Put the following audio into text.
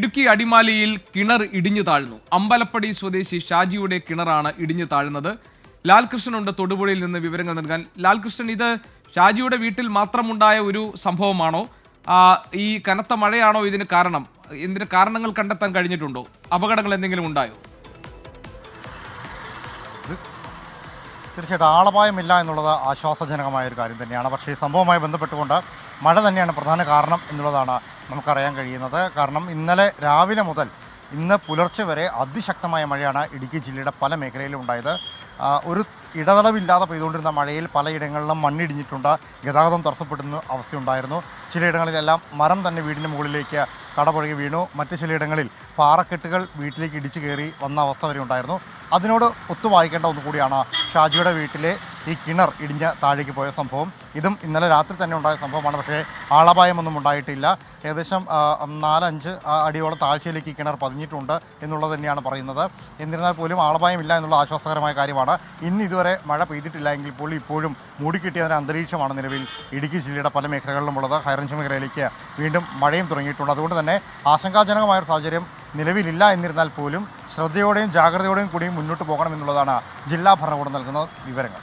ഇടുക്കി അടിമാലിയിൽ കിണർ ഇടിഞ്ഞു താഴ്ന്നു. അമ്പലപ്പടി സ്വദേശി ഷാജിയുടെ കിണറാണ് ഇടിഞ്ഞു താഴ്ന്നത്. ലാൽകൃഷ്ണനുണ്ട് തൊടുപുഴയിൽ നിന്ന് വിവരങ്ങൾ നൽകാൻ. ലാൽകൃഷ്ണൻ, ഇത് ഷാജിയുടെ വീട്ടിൽ മാത്രമുണ്ടായ ഒരു സംഭവമാണോ? ഈ കനത്ത മഴയാണോ ഇതിന് കാരണം? ഇതിന്റെ കാരണങ്ങൾ കണ്ടെത്താൻ കഴിഞ്ഞിട്ടുണ്ടോ? അപകടങ്ങൾ എന്തെങ്കിലും ഉണ്ടായോ? തീർച്ചയായിട്ടും ആളപായമില്ല എന്നുള്ളത് ആശ്വാസജനകമായ ഒരു കാര്യം തന്നെയാണ്. പക്ഷേ ഈ സംഭവവുമായി ബന്ധപ്പെട്ടുകൊണ്ട് മഴ തന്നെയാണ് പ്രധാന കാരണം എന്നുള്ളതാണ് നമുക്കറിയാൻ കഴിയുന്നത്. കാരണം ഇന്നലെ രാവിലെ മുതൽ ഇന്ന് പുലർച്ചെ വരെ അതിശക്തമായ മഴയാണ് ഇടുക്കി ജില്ലയുടെ പല മേഖലയിലും ഉണ്ടായത്. ഒരു ഇടതടവില്ലാതെ പെയ്തുകൊണ്ടിരുന്ന മഴയിൽ പലയിടങ്ങളിലും മണ്ണിടിഞ്ഞിട്ടുണ്ട്, ഗതാഗതം തടസ്സപ്പെടുന്ന അവസ്ഥയുണ്ടായിരുന്നു. ചിലയിടങ്ങളിലെല്ലാം മരം തന്നെ വീടിന് മുകളിലേക്ക് കടപുഴകി വീണു. മറ്റ് ചിലയിടങ്ങളിൽ പാറക്കെട്ടുകൾ വീട്ടിലേക്ക് ഇടിച്ചു കയറി വന്ന അവസ്ഥ വരെ ഉണ്ടായിരുന്നു. അതിനോട് ഒത്തുവായിക്കേണ്ട ഒന്നുകൂടിയാണ് ഷാജിയുടെ വീട്ടിലെ ഈ കിണർ ഇടിഞ്ഞ് താഴേക്ക് പോയ സംഭവം. ഇതും ഇന്നലെ രാത്രി തന്നെ ഉണ്ടായ സംഭവമാണ്. പക്ഷേ ആളപായമൊന്നും ഉണ്ടായിട്ടില്ല. ഏകദേശം 4-5 അടിയോളം താഴ്ചയിലേക്ക് ഈ കിണർ പതിഞ്ഞിട്ടുണ്ട് എന്നുള്ളത് തന്നെയാണ് പറയുന്നത്. എന്നിരുന്നാൽ പോലും ആളപായമില്ല എന്നുള്ള ആശ്വാസകരമായ കാര്യമാണ്. ഇന്ന് ഇതുവരെ മഴ പെയ്തിട്ടില്ല എങ്കിൽ പോലും ഇപ്പോഴും മൂടിക്കിട്ടിയ ഒരു അന്തരീക്ഷമാണ് നിലവിൽ ഇടുക്കി ജില്ലയുടെ പല മേഖലകളിലും ഉള്ളത്. ഹൈറേഞ്ച് മേഖലയിലേക്ക് വീണ്ടും മഴയും തുടങ്ങിയിട്ടുണ്ട്. അതുകൊണ്ട് തന്നെ ആശങ്കാജനകമായൊരു സാഹചര്യം നിലവിലില്ല. എന്നിരുന്നാൽ പോലും ശ്രദ്ധയോടെയും ജാഗ്രതയോടെയും കൂടിയും മുന്നോട്ട് പോകണമെന്നുള്ളതാണ് ജില്ലാ ഭരണകൂടം നൽകുന്ന വിവരങ്ങൾ.